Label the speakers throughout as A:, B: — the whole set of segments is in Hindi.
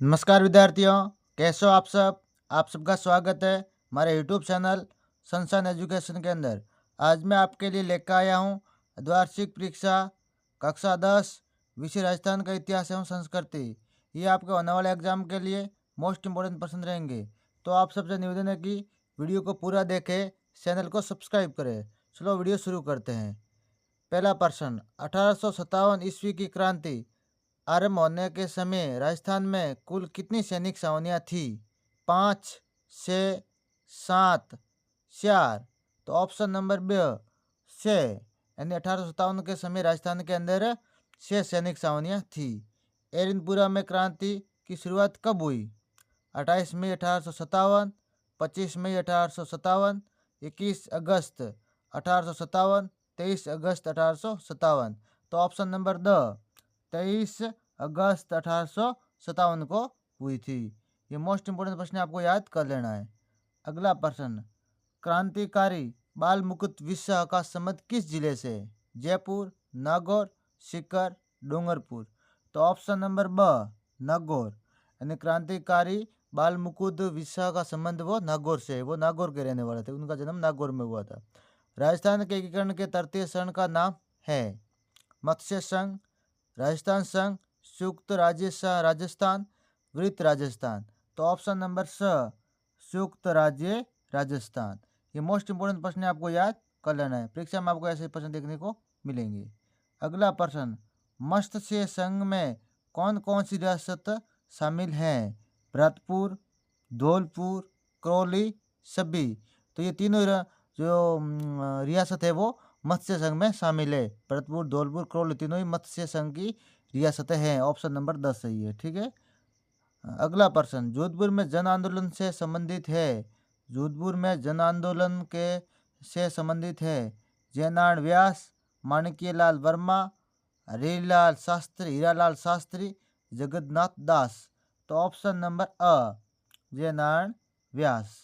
A: नमस्कार विद्यार्थियों, कैसे हो आप सब। आप सबका स्वागत है हमारे यूट्यूब चैनल सनशाइन एजुकेशन के अंदर। आज मैं आपके लिए लेकर आया हूँ द्वार्षिक परीक्षा कक्षा 10 विषय राजस्थान का इतिहास एवं संस्कृति। ये आपके होने वाले एग्जाम के लिए मोस्ट इम्पोर्टेंट प्रश्न रहेंगे। तो आप सबसे निवेदन है कि वीडियो को पूरा देखें, चैनल को सब्सक्राइब करें। चलो वीडियो शुरू करते हैं। पहला प्रश्न, 1857 ईस्वी की क्रांति आरंभ होने के समय राजस्थान में कुल कितनी सैनिक छावनियाँ थी? 5, 6, 7, 4। तो ऑप्शन नंबर ब 6, यानी 1857 के समय राजस्थान के अंदर 6 सैनिक छावनियाँ थी। एरनपुरा में क्रांति की शुरुआत कब हुई? 28 मई 1857, 25 मई 1857, 21 अगस्त 1857, 23 अगस्त 1857। तो ऑप्शन नंबर द 23 अगस्त 1857 को हुई थी। ये मोस्ट इंपोर्टेंट प्रश्न आपको याद कर लेना है। अगला प्रश्न, क्रांतिकारी बाल मुकुट विश्व का संबंध किस जिले से है? जयपुर, नागौर, सीकर, डूंगरपुर। तो ऑप्शन नंबर ब नागौर, यानी क्रांतिकारी बाल मुकुट विश्व का संबंध वो नागौर से है। वो नागौर के रहने वाले थे, उनका जन्म नागौर में हुआ था। राजस्थान के एकीकरण के तृतीय चरण का नाम है मत्स्य संघ, राजस्थान संघ, संयुक्त राज्य राजस्थान, वृत्त राजस्थान। तो ऑप्शन नंबर स संयुक्त राज्य राजस्थान। ये मोस्ट इंपोर्टेंट प्रश्न आपको याद कर लेना है, परीक्षा में आपको ऐसे प्रश्न देखने को मिलेंगे। अगला प्रश्न, मत्स्य संघ में कौन कौन सी रियासत शामिल हैं? भरतपुर, धौलपुर, करौली, सभी। तो ये तीनों जो रियासत है वो मत्स्य संघ में शामिल है। भरतपुर, धौलपुर, करौली तीनों ही मत्स्य संघ की रियासतें हैं। ऑप्शन नंबर 10 सही है। ठीक है। अगला प्रश्न, जोधपुर में जन आंदोलन से संबंधित है। जोधपुर में जन आंदोलन के से संबंधित है जयनारायण व्यास, माणिक्यलाल वर्मा, हरिलाल शास्त्री, हीरालाल शास्त्री, जगन्नाथ दास। तो ऑप्शन नंबर अ जयनारायण व्यास।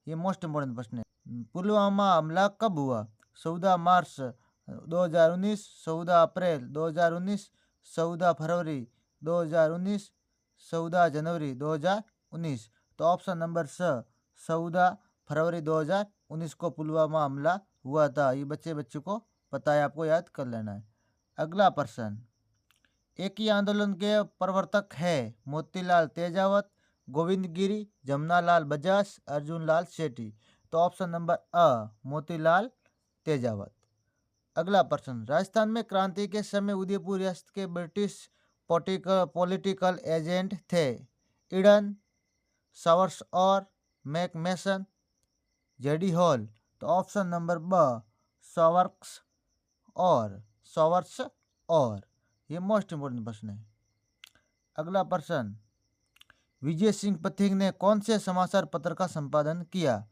A: ये मोस्ट इंपोर्टेंट प्रश्न है। पुलवामा हमला कब हुआ? 14 मार्च 2019, 14 अप्रैल 2019, 14 फरवरी 2019, 14 जनवरी 2019। तो ऑप्शन नंबर स 14 फरवरी 2019 को पुलवामा हमला हुआ था। ये बच्चों को पता है, आपको याद कर लेना है। अगला प्रश्न, एक ही आंदोलन के प्रवर्तक है मोतीलाल तेजावत, गोविंद गिरी, जमनालाल बजाज, अर्जुन लाल सेठी। तो ऑप्शन नंबर अ मोतीलाल तेजावत। अगला प्रश्न, राजस्थान में क्रांति के समय उदयपुर रियासत के ब्रिटिश पॉलिटिकल एजेंट थे ईडन, सावर्स और मैकमेसन, जेडी हॉल। तो ऑप्शन नंबर ब सावर्स और ये मोस्ट इंपोर्टेंट प्रश्न है। अगला प्रश्न, विजय सिंह पथिक ने कौन से समाचार पत्र का संपादन किया?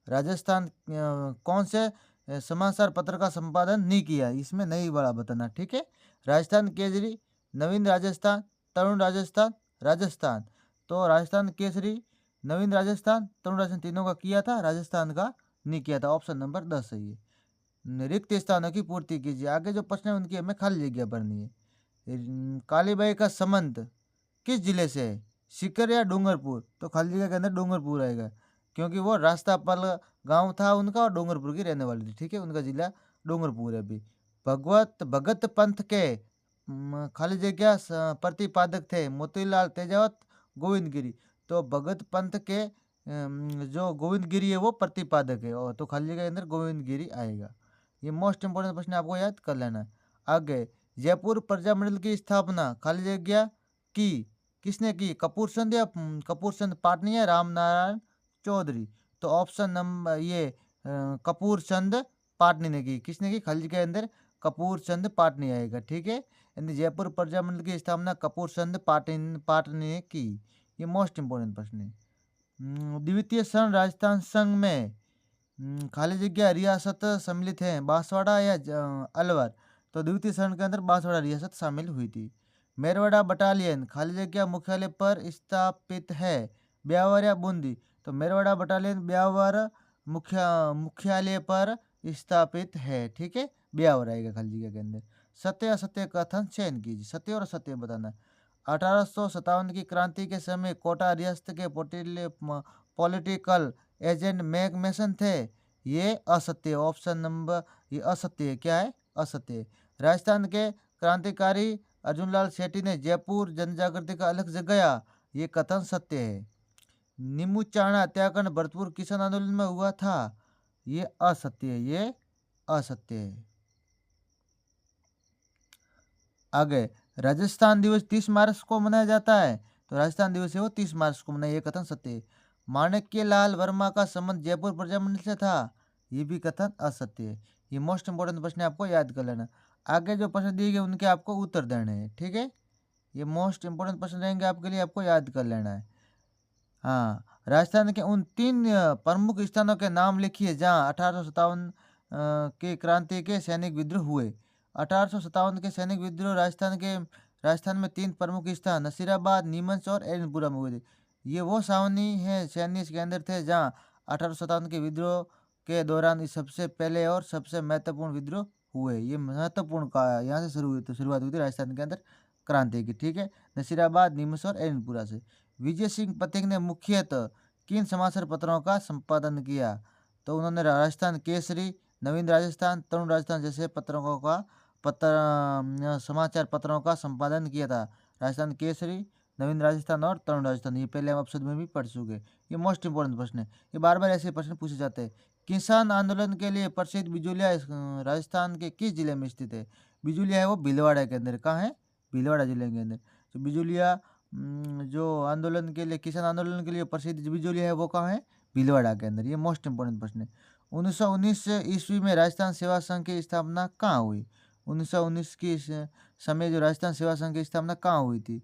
A: राजस्थान कौन से समाचार पत्र का संपादन नहीं किया? इसमें नहीं बड़ा बताना। ठीक है। राजस्थान केसरी, नवीन राजस्थान, तरुण राजस्थान, राजस्थान। तो राजस्थान केसरी, नवीन राजस्थान, तरुण राजस्थान तीनों का किया था, राजस्थान का नहीं किया था। ऑप्शन नंबर 10 सही है। रिक्त स्थानों की पूर्ति कीजिए। आगे जो प्रश्न है उनकी हमें खाली जगह भरनी है। कालीबाई का संबंध किस जिले से है? सीकर या डूंगरपुर? तो खाली जगह के अंदर डूंगरपुर आएगा, क्योंकि वो रास्तापाल गांव था उनका और डूंगरपुर की रहने वाली थी। ठीक है। उनका जिला डूंगरपुर है अभी। भगत पंथ के खाली जगह प्रतिपादक थे मोतीलाल तेजावत, गोविंद गिरी। तो भगत पंथ के जो गोविंद गिरी है वो प्रतिपादक है, और तो खाली जगह के अंदर गोविंद गिरी आएगा। ये मोस्ट इंपोर्टेंट प्रश्न आपको याद कर लेना है। आगे, जयपुर प्रजामंडल की स्थापना खाली जगह की किसने की? कपूर चंद या कपूर चंद पाटनी या रामनारायण चौधरी? तो ऑप्शन नंबर ये कपूर चंद पाटनी ने की। किसने की? खाली के अंदर कपूर चंद पाटनी आएगा। ठीक है। यानी जयपुर प्रजामंडल की स्थापना कपूर चंद पाटनी ने की। ये मोस्ट इंपोर्टेंट प्रश्न है। द्वितीय शरण राजस्थान संघ में खाली जगह रियासत सम्मिलित है बांसवाड़ा या अलवर? तो द्वितीय शरण के अंदर बांसवाड़ा रियासत शामिल हुई थी। मेरवाड़ा बटालियन खाली जगह मुख्यालय पर स्थापित है ब्यावर या बूंदी? तो मेरवाड़ा बटालियन ब्यावर मुख्यालय पर स्थापित है। ठीक है। ब्यावर आएगा खाली जगह के अंदर। सत्य असत्य कथन चयन कीजिए। सत्य और असत्य बताना। 1857 की क्रांति के समय कोटा रियासत के पॉलिटिकल एजेंट मैक मेसन थे। ये असत्य है। ऑप्शन नंबर ये असत्य है। क्या है? असत्य है। राजस्थान के क्रांतिकारी अर्जुनलाल शेट्टी ने जयपुर जनजागृति का अलग जगाया। ये कथन सत्य है। नीमू चाणा हत्याकांड भरतपुर किसान आंदोलन में हुआ था। ये असत्य है। ये असत्य है। आगे, राजस्थान दिवस 30 मार्च को मनाया जाता है। तो राजस्थान दिवस है वो 30 मार्च को मनाया। ये कथन सत्य है। माणिक्य लाल वर्मा का संबंध जयपुर प्रजामंडल से था। ये भी कथन असत्य है। ये मोस्ट इंपोर्टेंट प्रश्न है, आपको याद कर लेना। आगे जो प्रश्न दिए गए उनके आपको उत्तर देने हैं। ठीक है, ये मोस्ट इंपोर्टेंट प्रश्न रहेंगे आपके लिए, आपको याद कर लेना है। हाँ, राजस्थान के उन 3 प्रमुख स्थानों के नाम लिखिए जहाँ 1857 के क्रांति के सैनिक विद्रोह हुए। 1857 के सैनिक विद्रोह राजस्थान में 3 प्रमुख स्थान नसीराबाद, नीमच और एर्नाकुलम में हुए थे। ये वो छावनी है, सैन्य केंद्र थे जहाँ 1857 के विद्रोह के दौरान ये सबसे पहले और सबसे महत्वपूर्ण विद्रोह हुए। ये महत्वपूर्ण का यहाँ से शुरुआत हुई थी राजस्थान के अंदर क्रांति की। ठीक है, नसीराबाद, नीमच और एर्नाकुलम से। विजय सिंह पथिक ने मुख्यतः किन समाचार पत्रों का संपादन किया? तो उन्होंने राजस्थान केसरी, नवीन राजस्थान, तरुण राजस्थान जैसे समाचार पत्रों का संपादन किया था। राजस्थान केसरी, नवीन राजस्थान और तरुण राजस्थान, ये पहले हम एपिसोड में भी पढ़ चुके। ये मोस्ट इंपोर्टेंट प्रश्न है। ये बार बार ऐसे प्रश्न पूछे जाते हैं। किसान आंदोलन के लिए प्रसिद्ध बिजुलिया राजस्थान के किस जिले में स्थित है? बिजुलिया है वो भीलवाड़ा के अंदर। कहाँ है? भीलवाड़ा जिले के अंदर। तो बिजुलिया जो आंदोलन के लिए, किसान आंदोलन के लिए प्रसिद्ध बिजुलिया है वो कहाँ है? भीलवाड़ा के अंदर। ये मोस्ट इंपोर्टेंट प्रश्न है। 1919 ईस्वी में राजस्थान सेवा संघ की स्थापना कहाँ हुई? 1919 की समय जो राजस्थान सेवा संघ की स्थापना कहाँ हुई थी?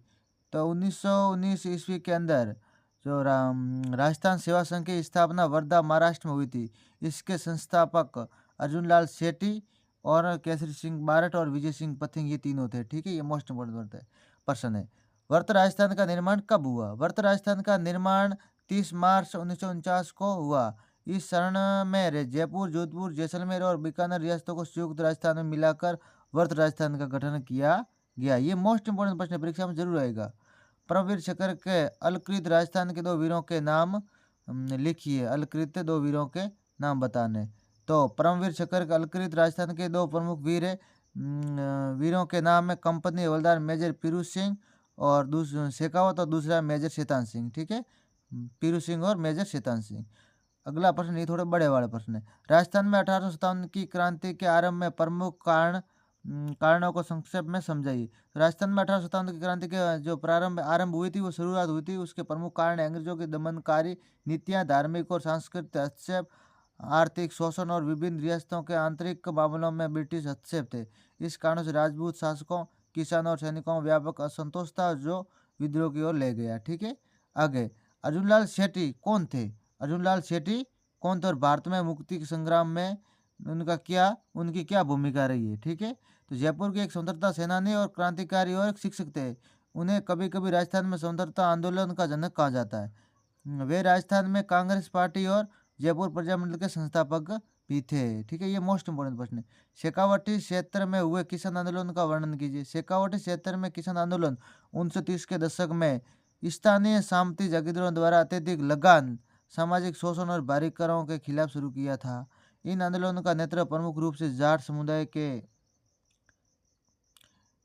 A: तो 1919 ईस्वी के अंदर जो राजस्थान सेवा संघ की स्थापना वर्धा महाराष्ट्र में हुई थी। इसके संस्थापक अर्जुनलाल शेट्टी और केसरी सिंह बारट और विजय सिंह पथिक, ये तीनों थे। ठीक है, ये मोस्ट इंपोर्टेंट प्रश्न है। वर्त राजस्थान का निर्माण कब हुआ? वर्त राजस्थान का निर्माण 30 मार्च 1949 को हुआ। इस चरण में जयपुर, जोधपुर, जैसलमेर और बीकानेर रियासतों को संयुक्त राजस्थान में मिलाकर वर्त राजस्थान का गठन किया गया। ये मोस्ट इंपोर्टेंट प्रश्न परीक्षा में जरूर आएगा। परमवीर चक्र के अलकृत राजस्थान के 2 वीरों के नाम लिखिए। अलकृत 2 वीरों के नाम बताने। तो परमवीर चक्र के अलकृत राजस्थान के 2 प्रमुख वीरों के नाम है कंपनी हवलदार मेजर पीरू सिंह और शेखावत, और दूसरा मेजर शैतान सिंह। ठीक है, पीरू सिंह और मेजर शैतान सिंह। अगला प्रश्न ये थोड़े बड़े वाले प्रश्न है। राजस्थान में 1857 की क्रांति के आरंभ में प्रमुख कारणों को संक्षेप में समझाइए। राजस्थान में 1857 की क्रांति के जो आरंभ हुई थी, वो शुरुआत हुई थी, उसके प्रमुख कारण अंग्रेजों की दमनकारी नीतियां, धार्मिक और सांस्कृतिक हस्तक्षेप, आर्थिक शोषण और विभिन्न रियासतों के आंतरिक मामलों में ब्रिटिश हस्तक्षेप थे। इस कारण से राजपूत शासकों, किसानों और सैनिकों में व्यापक असंतोष था, जो विद्रोह की ओर ले गया। ठीक है, आगे, अर्जुनलाल शेट्टी कौन थे? अर्जुनलाल शेट्टी कौन थे और भारत में मुक्ति संग्राम में उनकी क्या भूमिका रही है? ठीक है, तो जयपुर के एक स्वतंत्रता सेनानी और क्रांतिकारी और एक शिक्षक थे। उन्हें कभी कभी राजस्थान में स्वतंत्रता आंदोलन का जनक कहा जाता है। वे राजस्थान में कांग्रेस पार्टी और जयपुर प्रजामंडल के संस्थापक भी थे। ठीक है, ये मोस्ट इंपोर्टेंट प्रश्न है। शेखावटी क्षेत्र में हुए किसान आंदोलन का वर्णन कीजिए। शेखावटी क्षेत्र में किसान आंदोलन 1930 के दशक में स्थानीय सामंती जागीरदारों द्वारा अत्यधिक लगान, सामाजिक शोषण और भारी करों के खिलाफ शुरू किया था। इन आंदोलनों का नेतृत्व प्रमुख रूप से जाट समुदाय के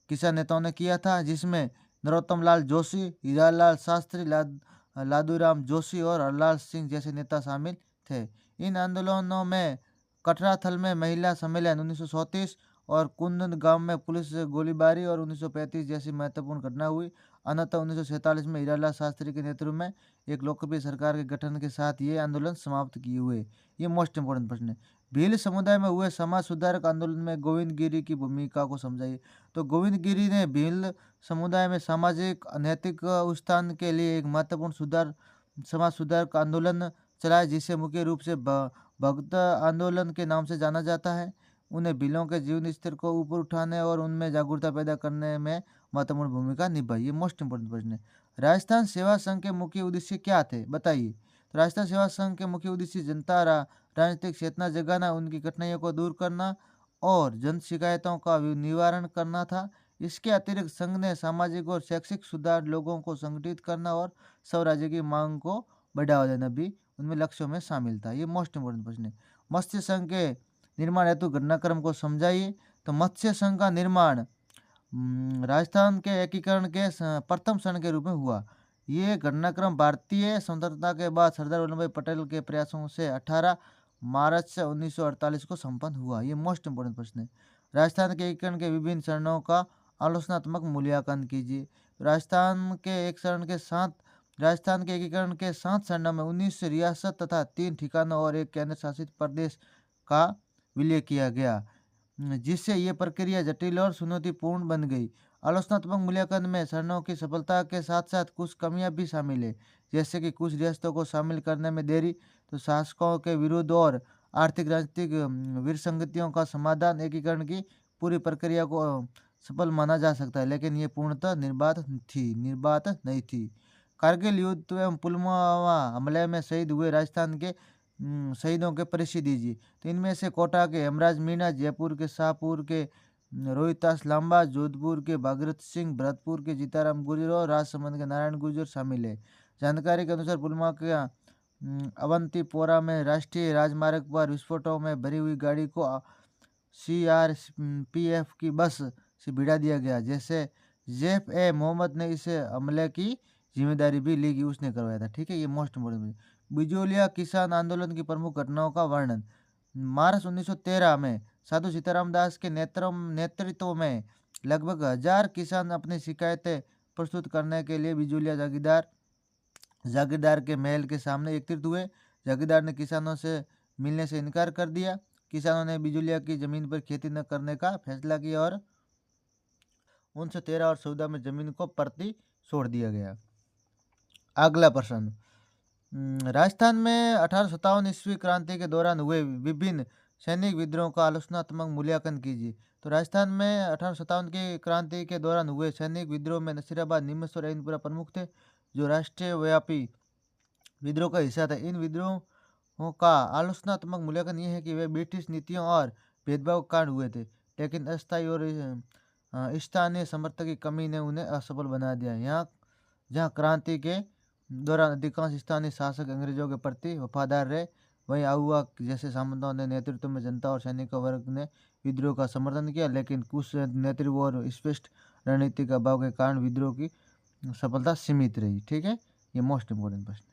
A: किसान नेताओं ने किया था, जिसमें नरोत्तम लाल जोशी, हीरालाल शास्त्री, लादूराम जोशी और हरलाल सिंह जैसे नेता शामिल थे। इन आंदोलनों में कटराथल में महिला सम्मेलन 1934 और कुंदन गांव में पुलिस से गोलीबारी और 1935 जैसी महत्वपूर्ण घटना हुई। अनंतः 1947 में हीरालाल शास्त्री के नेतृत्व में एक लोकप्रिय सरकार के गठन के साथ ये आंदोलन समाप्त किए हुए। ये मोस्ट इंपोर्टेंट प्रश्न है। भील समुदाय में हुए समाज सुधारक आंदोलन में गोविंद गिरी की भूमिका को समझाइए। तो गोविंद गिरी ने भील समुदाय में सामाजिक नैतिक उत्थान के लिए एक महत्वपूर्ण समाज सुधारक आंदोलन चलाया, जिसे मुख्य रूप से भक्त आंदोलन के नाम से जाना जाता है। उन्हें भीलों के जीवन स्तर को ऊपर उठाने और उनमें जागरूकता पैदा करने में महत्वपूर्ण भूमिका निभाई। ये मोस्ट इंपोर्टेंट प्रश्न है। राजस्थान सेवा संघ के मुख्य उद्देश्य क्या थे? बताइए। तो राजस्थान सेवा संघ के मुख्य उद्देश्य जनता राजनीतिक चेतना जगाना, उनकी कठिनाइयों को दूर करना और जन शिकायतों का निवारण करना था। इसके अतिरिक्त संघ ने सामाजिक और शैक्षिक सुधार, लोगों को संगठित करना और स्वराज्य की मांग को बढ़ावा देना भी उनमें लक्ष्यों में शामिल था। ये मोस्ट इम्पोर्टेंट प्रश्न है। मत्स्य संघ के निर्माण हेतु घटनाक्रम को समझाइए। तो मत्स्य संघ का निर्माण राजस्थान के एकीकरण के प्रथम क्षण के रूप में हुआ। ये घटनाक्रम भारतीय स्वतंत्रता के बाद सरदार वल्लभ भाई पटेल के प्रयासों से 18 मार्च 1948 को संपन्न हुआ। ये मोस्ट इम्पोर्टेंट प्रश्न है। राजस्थान के एकीकरण के विभिन्न चरणों का आलोचनात्मक मूल्यांकन कीजिए। राजस्थान के एकीकरण के 7 चरणों में 19 रियासत तथा 3 ठिकानों और एक केंद्र शासित प्रदेश का विलय किया गया, जिससे ये प्रक्रिया जटिल और चुनौतीपूर्ण बन गई। आलोचनात्मक मूल्यांकन में चरणों की सफलता के साथ साथ कुछ कमियां भी शामिल है, जैसे कि कुछ रियासतों को शामिल करने में देरी, तो शासकों के विरोध और आर्थिक राजनीतिक विसंगतियों का समाधान। एकीकरण की पूरी प्रक्रिया को सफल माना जा सकता है, लेकिन ये पूर्णतः निर्बाध नहीं थी। कारगिल युद्ध एवं पुलवामा हमले में शहीद हुए राजस्थान के शहीदों के परिचय दीजिए। तो इनमें से कोटा के हेमराज मीणा, जयपुर के शाहपुर के रोहितास लांबा, जोधपुर के भागीरथ सिंह, भरतपुर के जीताराम गुर्जर और राजसमंद के नारायण गुर्जर शामिल है। जानकारी के अनुसार पुलवामा के अवंतीपोरा में राष्ट्रीय राजमार्ग पर विस्फोटों में भरी हुई गाड़ी को CRPF की बस से भिड़ा दिया गया, जैसे JF मोहम्मद ने इसे हमले की जिम्मेदारी भी ली कि उसने करवाया था। ठीक है, ये मोस्ट इम्पोर्टेंट। बिजोलिया किसान आंदोलन की प्रमुख घटनाओं का वर्णन। मार्च 1913 में साधु सीताराम दास के नेतृत्व में लगभग 1000 किसान अपनी शिकायतें प्रस्तुत करने के लिए बिजोलिया जागीरदार के महल के सामने एकत्रित हुए। जागीरदार ने किसानों से मिलने से इनकार कर दिया। किसानों ने बिजोलिया की जमीन पर खेती न करने का फैसला किया और 1913 और 14 में जमीन को परती छोड़ दिया गया। अगला प्रश्न, राजस्थान में 1857 ईस्वी क्रांति के दौरान हुए विभिन्न सैनिक विद्रोह का आलोचनात्मक मूल्यांकन कीजिए। तो राजस्थान में 1857 की क्रांति के दौरान हुए सैनिक विद्रोह में नसीराबाद, नीमच और ऐनपुरा प्रमुख थे, जो राष्ट्रव्यापी विद्रोह का हिस्सा थे। इन विद्रोहों का आलोचनात्मक मूल्यांकन यह है कि वे ब्रिटिश नीतियों और भेदभाव के कारण हुए थे, लेकिन अस्थायी और स्थानीय समर्थक की कमी ने उन्हें असफल बना दिया। जहाँ क्रांति के दौरान अधिकांश स्थानीय शासक अंग्रेजों के प्रति वफादार रहे, वहीं आहुआ जैसे सामंतों ने नेतृत्व में जनता और सैनिक वर्ग ने विद्रोह का समर्थन किया, लेकिन कुछ नेतृत्व और स्पष्ट रणनीतिक अभाव के कारण विद्रोह की सफलता सीमित रही। ठीक है, ये मोस्ट इम्पोर्टेंट प्रश्न।